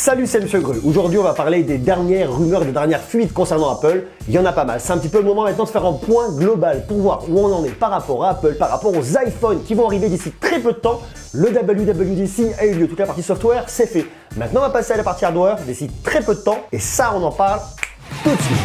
Salut, c'est Monsieur Gru. Aujourd'hui, on va parler des dernières rumeurs, des dernières fuites concernant Apple. Il y en a pas mal. C'est un petit peu le moment maintenant de faire un point global pour voir où on en est par rapport à Apple, par rapport aux iPhones qui vont arriver d'ici très peu de temps. Le WWDC a eu lieu, toute la partie software, c'est fait. Maintenant, on va passer à la partie hardware d'ici très peu de temps et ça, on en parle tout de suite.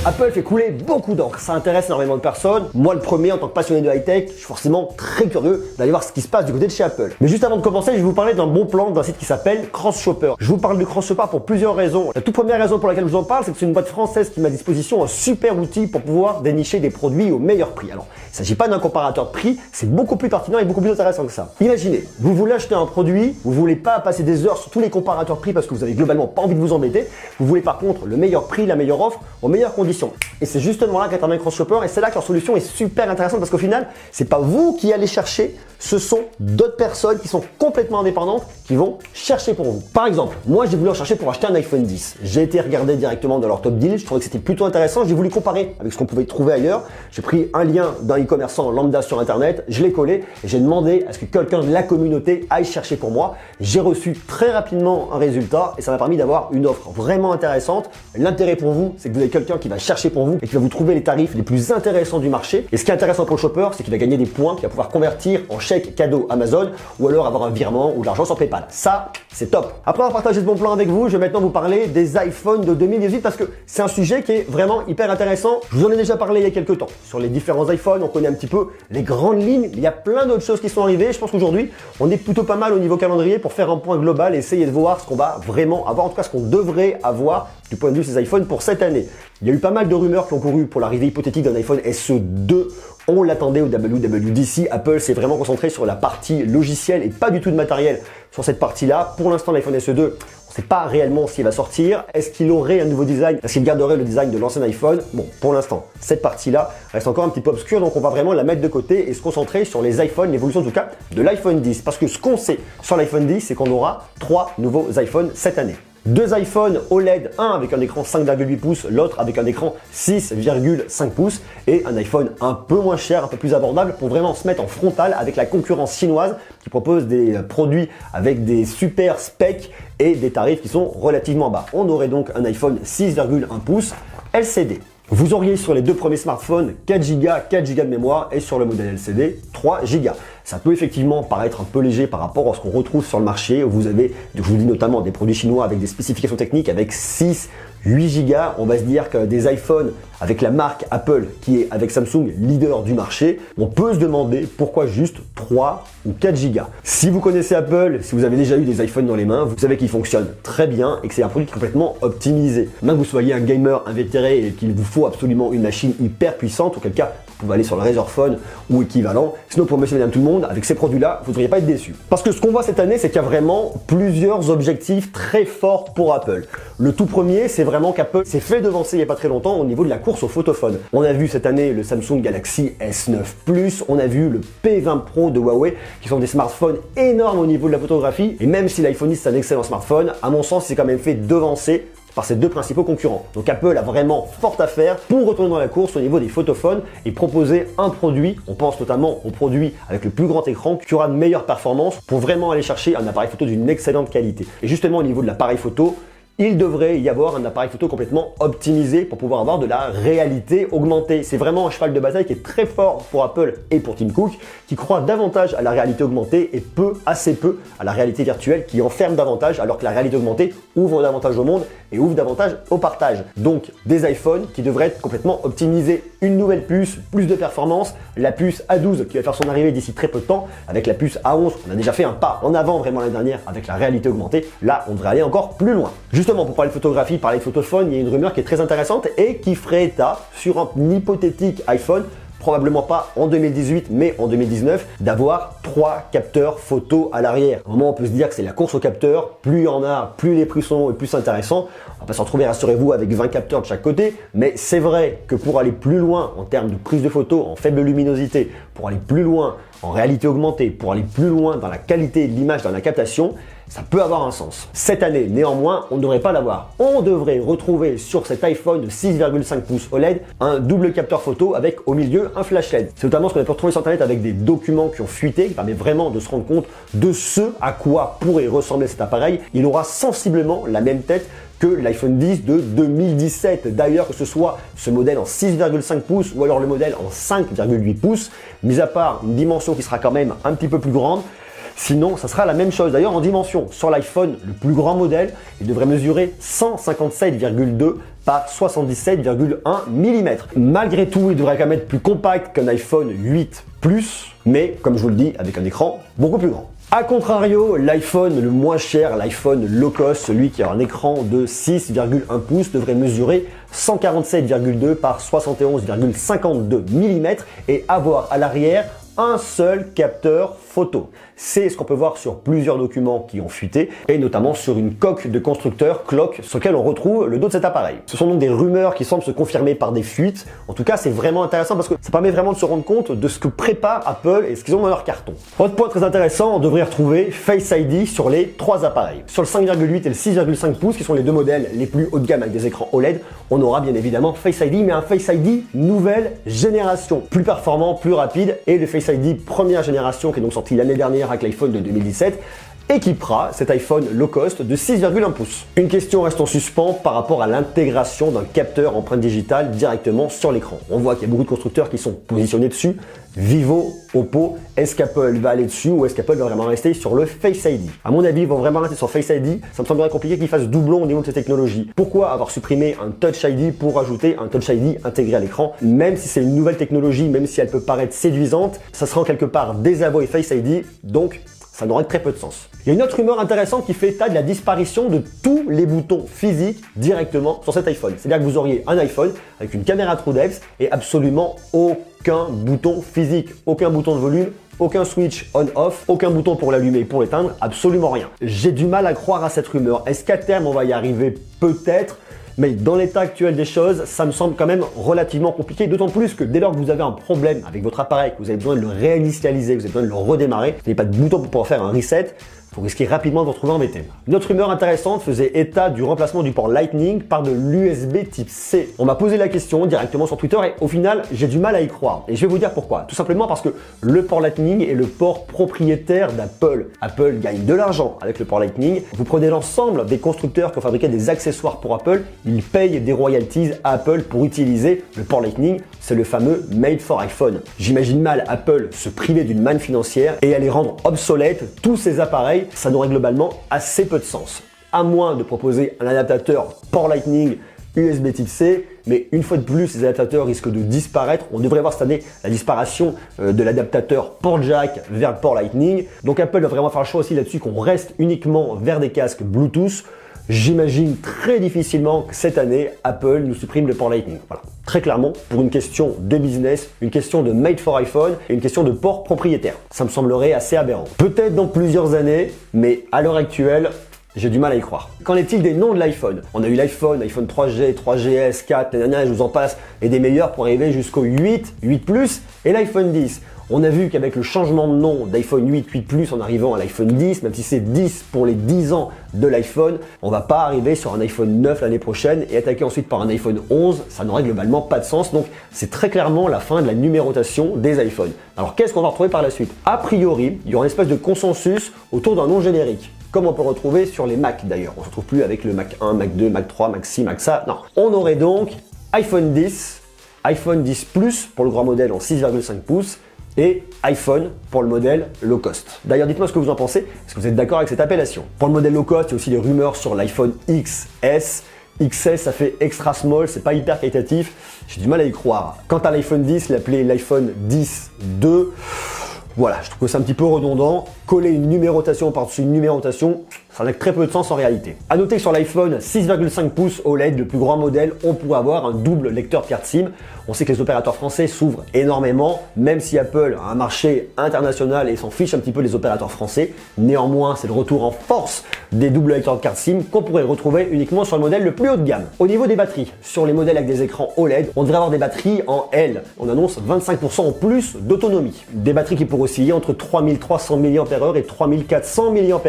Apple fait couler beaucoup d'encre, ça intéresse énormément de personnes. Moi, le premier, en tant que passionné de high-tech, je suis forcément très curieux d'aller voir ce qui se passe du côté de chez Apple. Mais juste avant de commencer, je vais vous parler d'un bon plan d'un site qui s'appelle CrossShopper. Je vous parle de CrossShopper pour plusieurs raisons. La toute première raison pour laquelle je vous en parle, c'est que c'est une boîte française qui met à disposition un super outil pour pouvoir dénicher des produits au meilleur prix. Alors, il ne s'agit pas d'un comparateur de prix, c'est beaucoup plus pertinent et beaucoup plus intéressant que ça. Imaginez, vous voulez acheter un produit, vous voulez pas passer des heures sur tous les comparateurs de prix parce que vous avez globalement pas envie de vous embêter. Vous voulez par contre le meilleur prix, la meilleure offre, aux meilleures conditions. Et c'est justement là qu'intervient CrossShopper et c'est là que leur solution est super intéressante parce qu'au final, c'est pas vous qui allez chercher, ce sont d'autres personnes qui sont complètement indépendantes qui vont chercher pour vous. Par exemple, moi j'ai voulu en chercher pour acheter un iPhone 10. J'ai été regarder directement dans leur top deal, je trouvais que c'était plutôt intéressant, j'ai voulu comparer avec ce qu'on pouvait trouver ailleurs. J'ai pris un lien d'un e-commerçant lambda sur internet, je l'ai collé et j'ai demandé à ce que quelqu'un de la communauté aille chercher pour moi. J'ai reçu très rapidement un résultat et ça m'a permis d'avoir une offre vraiment intéressante. L'intérêt pour vous, c'est que vous avez quelqu'un qui va chercher pour vous et qui va vous trouver les tarifs les plus intéressants du marché. Et ce qui est intéressant pour le shopper, c'est qu'il va gagner des points qu'il va pouvoir convertir en chèque cadeau Amazon ou alors avoir un virement ou de l'argent sur PayPal. Ça, c'est top. Après avoir partagé ce bon plan avec vous, je vais maintenant vous parler des iPhones de 2018 parce que c'est un sujet qui est vraiment hyper intéressant. Je vous en ai déjà parlé il y a quelques temps. Sur les différents iPhones, on connaît un petit peu les grandes lignes. Il y a plein d'autres choses qui sont arrivées. Je pense qu'aujourd'hui, on est plutôt pas mal au niveau calendrier pour faire un point global et essayer de voir ce qu'on va vraiment avoir, en tout cas ce qu'on devrait avoir du point de vue de ces iPhones pour cette année. Il y a eu pas mal de rumeurs qui ont couru pour l'arrivée hypothétique d'un iPhone SE2. On l'attendait au WWDC. Apple s'est vraiment concentré sur la partie logicielle et pas du tout de matériel sur cette partie-là. Pour l'instant, l'iPhone SE2, on ne sait pas réellement s'il va sortir. Est-ce qu'il aurait un nouveau design? Est-ce qu'il garderait le design de l'ancien iPhone? Bon, pour l'instant, cette partie-là reste encore un petit peu obscure, donc on va vraiment la mettre de côté et se concentrer sur les iPhones, l'évolution en tout cas de l'iPhone 10. Parce que ce qu'on sait sur l'iPhone 10, c'est qu'on aura 3 nouveaux iPhones cette année. 2 iPhones OLED, un avec un écran 5,8 pouces, l'autre avec un écran 6,5 pouces et un iPhone un peu moins cher, un peu plus abordable pour vraiment se mettre en frontal avec la concurrence chinoise qui propose des produits avec des super specs et des tarifs qui sont relativement bas. On aurait donc un iPhone 6,1 pouces LCD. Vous auriez sur les deux premiers smartphones 4 Go de mémoire et sur le modèle LCD 3 Go. Ça peut effectivement paraître un peu léger par rapport à ce qu'on retrouve sur le marché. Vous avez, je vous dis notamment, des produits chinois avec des spécifications techniques avec 6, 8 Go. On va se dire que des iPhones avec la marque Apple qui est avec Samsung leader du marché, on peut se demander pourquoi juste 3 ou 4 Go. Si vous connaissez Apple, si vous avez déjà eu des iPhones dans les mains, vous savez qu'ils fonctionnent très bien et que c'est un produit complètement optimisé. Même que vous soyez un gamer invétéré et qu'il vous faut absolument une machine hyper puissante, auquel cas vous pouvez aller sur le Razer Phone ou équivalent. Sinon, pour monsieur et madame tout le monde, avec ces produits-là, vous ne devriez pas être déçus. Parce que ce qu'on voit cette année, c'est qu'il y a vraiment plusieurs objectifs très forts pour Apple. Le tout premier, c'est vraiment qu'Apple s'est fait devancer il n'y a pas très longtemps au niveau de la course au photophone. On a vu cette année le Samsung Galaxy S9 Plus, on a vu le P20 Pro de Huawei, qui sont des smartphones énormes au niveau de la photographie. Et même si l'iPhone 10 c'est un excellent smartphone, à mon sens, il s'est quand même fait devancer par ces deux principaux concurrents. Donc Apple a vraiment fort à faire pour retourner dans la course au niveau des photophones et proposer un produit, on pense notamment au produit avec le plus grand écran qui aura de meilleures performances pour vraiment aller chercher un appareil photo d'une excellente qualité. Et justement au niveau de l'appareil photo, il devrait y avoir un appareil photo complètement optimisé pour pouvoir avoir de la réalité augmentée. C'est vraiment un cheval de bataille qui est très fort pour Apple et pour Tim Cook, qui croit davantage à la réalité augmentée et assez peu à la réalité virtuelle qui enferme davantage, alors que la réalité augmentée ouvre davantage au monde et ouvre davantage au partage. Donc des iPhones qui devraient être complètement optimisés. Une nouvelle puce, plus de performance, la puce A12 qui va faire son arrivée d'ici très peu de temps, avec la puce A11, on a déjà fait un pas en avant vraiment l'année dernière avec la réalité augmentée. Là, on devrait aller encore plus loin. Justement, pour parler de photographie, parler de photophone, il y a une rumeur qui est très intéressante et qui ferait état sur un hypothétique iPhone, probablement pas en 2018 mais en 2019, d'avoir 3 capteurs photo à l'arrière. À un moment on peut se dire que c'est la course aux capteurs, plus il y en a, plus les prix sont et plus intéressants. On va pas se retrouver, rassurez-vous, avec 20 capteurs de chaque côté, mais c'est vrai que pour aller plus loin en termes de prise de photo en faible luminosité, pour aller plus loin en réalité augmentée pour aller plus loin dans la qualité de l'image, dans la captation, ça peut avoir un sens. Cette année, néanmoins, on ne devrait pas l'avoir. On devrait retrouver sur cet iPhone de 6,5 pouces OLED un double capteur photo avec au milieu un flash LED. C'est notamment ce qu'on a pu retrouver sur internet avec des documents qui ont fuité, qui permet vraiment de se rendre compte de ce à quoi pourrait ressembler cet appareil. Il aura sensiblement la même tête que l'iPhone 10 de 2017. D'ailleurs, que ce soit ce modèle en 6,5 pouces ou alors le modèle en 5,8 pouces, mis à part une dimension qui sera quand même un petit peu plus grande, sinon, ça sera la même chose. D'ailleurs, en dimension, sur l'iPhone, le plus grand modèle, il devrait mesurer 157,2 par 77,1 mm. Malgré tout, il devrait quand même être plus compact qu'un iPhone 8 Plus, mais comme je vous le dis, avec un écran beaucoup plus grand. A contrario, l'iPhone le moins cher, l'iPhone low cost, celui qui a un écran de 6,1 pouces, devrait mesurer 147,2 par 71,52 mm et avoir à l'arrière un seul capteur photo. C'est ce qu'on peut voir sur plusieurs documents qui ont fuité et notamment sur une coque de constructeur Clock sur laquelle on retrouve le dos de cet appareil. Ce sont donc des rumeurs qui semblent se confirmer par des fuites. En tout cas, c'est vraiment intéressant parce que ça permet vraiment de se rendre compte de ce que prépare Apple et ce qu'ils ont dans leur carton. Autre point très intéressant, on devrait retrouver Face ID sur les trois appareils. Sur le 5,8 et le 6,5 pouces qui sont les deux modèles les plus haut de gamme avec des écrans OLED, on aura bien évidemment Face ID mais un Face ID nouvelle génération, plus performant, plus rapide et le Face ID première génération qui est donc sorti l'année dernière avec l'iPhone de 2017 équipera cet iPhone low cost de 6,1 pouces. Une question reste en suspens par rapport à l'intégration d'un capteur empreinte digitale directement sur l'écran. On voit qu'il y a beaucoup de constructeurs qui sont positionnés dessus. Vivo, Oppo, est-ce qu'Apple va aller dessus ou est-ce qu'Apple va vraiment rester sur le Face ID? À mon avis, ils vont vraiment rester sur Face ID. Ça me semblerait compliqué qu'ils fassent doublon au niveau de ces technologies. Pourquoi avoir supprimé un Touch ID pour ajouter un Touch ID intégré à l'écran? Même si c'est une nouvelle technologie, même si elle peut paraître séduisante, ça sera en quelque part désavoué Face ID, donc ça n'aurait très peu de sens. Il y a une autre rumeur intéressante qui fait état de la disparition de tous les boutons physiques directement sur cet iPhone. C'est-à-dire que vous auriez un iPhone avec une caméra TrueDepth et absolument aucun bouton physique, aucun bouton de volume, aucun switch on-off, aucun bouton pour l'allumer et pour l'éteindre, absolument rien. J'ai du mal à croire à cette rumeur. Est-ce qu'à terme on va y arriver? Peut-être. Mais dans l'état actuel des choses, ça me semble quand même relativement compliqué, d'autant plus que dès lors que vous avez un problème avec votre appareil, que vous avez besoin de le réinitialiser, que vous avez besoin de le redémarrer, vous n'avez pas de bouton pour pouvoir faire un reset, vous risquez rapidement de vous retrouver embêté. Une autre rumeur intéressante faisait état du remplacement du port Lightning par de l'USB type C. On m'a posé la question directement sur Twitter et au final, j'ai du mal à y croire. Et je vais vous dire pourquoi. Tout simplement parce que le port Lightning est le port propriétaire d'Apple. Apple gagne de l'argent avec le port Lightning. Vous prenez l'ensemble des constructeurs qui ont fabriqué des accessoires pour Apple, ils payent des royalties à Apple pour utiliser le port Lightning. C'est le fameux Made for iPhone. J'imagine mal Apple se priver d'une manne financière et aller rendre obsolètes tous ces appareils. Ça n'aurait globalement assez peu de sens. À moins de proposer un adaptateur port Lightning USB type C, mais une fois de plus, ces adaptateurs risquent de disparaître. On devrait voir cette année la disparition de l'adaptateur port jack vers le port Lightning. Donc Apple va vraiment faire le choix aussi là-dessus qu'on reste uniquement vers des casques Bluetooth. J'imagine très difficilement que cette année, Apple nous supprime le port Lightning. Voilà. Très clairement, pour une question de business, une question de Made for iPhone et une question de port propriétaire. Ça me semblerait assez aberrant. Peut-être dans plusieurs années, mais à l'heure actuelle, j'ai du mal à y croire. Qu'en est-il des noms de l'iPhone? On a eu l'iPhone, iPhone 3G, 3GS, 4, je vous en passe, et des meilleurs pour arriver jusqu'au 8, 8 Plus et l'iPhone 10. On a vu qu'avec le changement de nom d'iPhone 8, 8 Plus en arrivant à l'iPhone 10, même si c'est 10 pour les 10 ans de l'iPhone, on va pas arriver sur un iPhone 9 l'année prochaine et attaquer ensuite par un iPhone 11, ça n'aurait globalement pas de sens. Donc c'est très clairement la fin de la numérotation des iPhones. Alors qu'est-ce qu'on va retrouver par la suite? A priori, il y aura une espèce de consensus autour d'un nom générique. Comme on peut retrouver sur les Mac d'ailleurs. On ne se retrouve plus avec le Mac 1, Mac 2, Mac 3, Mac 6, Mac ça. Non. On aurait donc iPhone 10, iPhone 10 Plus pour le grand modèle en 6,5 pouces et iPhone pour le modèle low cost. D'ailleurs, dites-moi ce que vous en pensez. Est-ce que vous êtes d'accord avec cette appellation? Pour le modèle low cost, il y a aussi des rumeurs sur l'iPhone XS. XS, ça fait extra small, c'est pas hyper qualitatif. J'ai du mal à y croire. Quant à l'iPhone 10, l'appeler l'iPhone 10 2. Voilà, je trouve que c'est un petit peu redondant. Coller une numérotation par-dessus une numérotation, ça n'a que très peu de sens en réalité. A noter que sur l'iPhone 6,5 pouces OLED, le plus grand modèle, on pourrait avoir un double lecteur carte SIM. On sait que les opérateurs français s'ouvrent énormément, même si Apple a un marché international et s'en fiche un petit peu des opérateurs français. Néanmoins, c'est le retour en force des double lecteurs de carte SIM qu'on pourrait retrouver uniquement sur le modèle le plus haut de gamme. Au niveau des batteries, sur les modèles avec des écrans OLED, on devrait avoir des batteries en L. On annonce 25% en plus d'autonomie. Des batteries qui pourraient osciller entre 3300 mAh et 3400 mAh.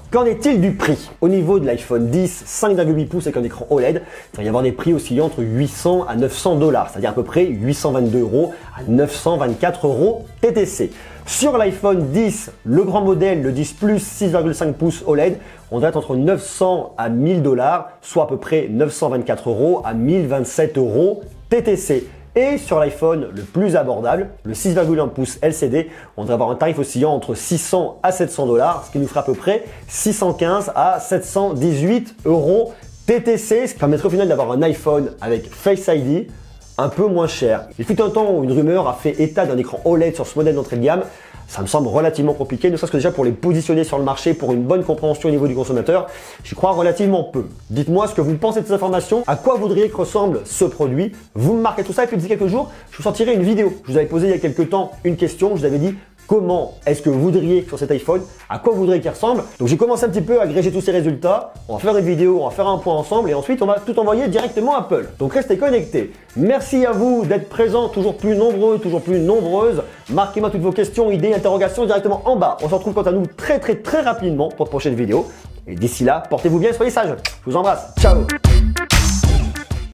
Qu'en est-il du prix? Au niveau de l'iPhone 10 5,8 pouces avec un écran OLED, il va y avoir des prix oscillant entre 800 à 900 $, c'est-à-dire à peu près 822 € à 924 € TTC. Sur l'iPhone 10, le grand modèle, le 10 Plus 6,5 pouces OLED, on doit être entre 900 à 1000 $, soit à peu près 924 € à 1027 € TTC. Et sur l'iPhone le plus abordable, le 6,1 pouces LCD, on devrait avoir un tarif oscillant entre 600 à 700 $, ce qui nous fera à peu près 615 à 718 € TTC, ce qui permettrait au final d'avoir un iPhone avec Face ID un peu moins cher. Il fut un temps où une rumeur a fait état d'un écran OLED sur ce modèle d'entrée de gamme. Ça me semble relativement compliqué, ne serait-ce que déjà pour les positionner sur le marché pour une bonne compréhension au niveau du consommateur. J'y crois relativement peu. Dites-moi ce que vous pensez de ces informations, à quoi vous voudriez que ressemble ce produit. Vous me marquez tout ça et puis d'ici quelques jours, je vous sortirai une vidéo. Je vous avais posé il y a quelques temps une question, je vous avais dit comment est-ce que vous voudriez sur cet iPhone, à quoi vous voudriez qu'il ressemble. Donc j'ai commencé un petit peu à agréger tous ces résultats. On va faire une vidéo, on va faire un point ensemble et ensuite on va tout envoyer directement à Apple. Donc restez connectés. Merci à vous d'être présents, toujours plus nombreux, toujours plus nombreuses. Marquez-moi toutes vos questions, idées, interrogations directement en bas. On se retrouve quant à nous très rapidement pour de prochaines vidéos. Et d'ici là, portez-vous bien, soyez sages. Je vous embrasse. Ciao.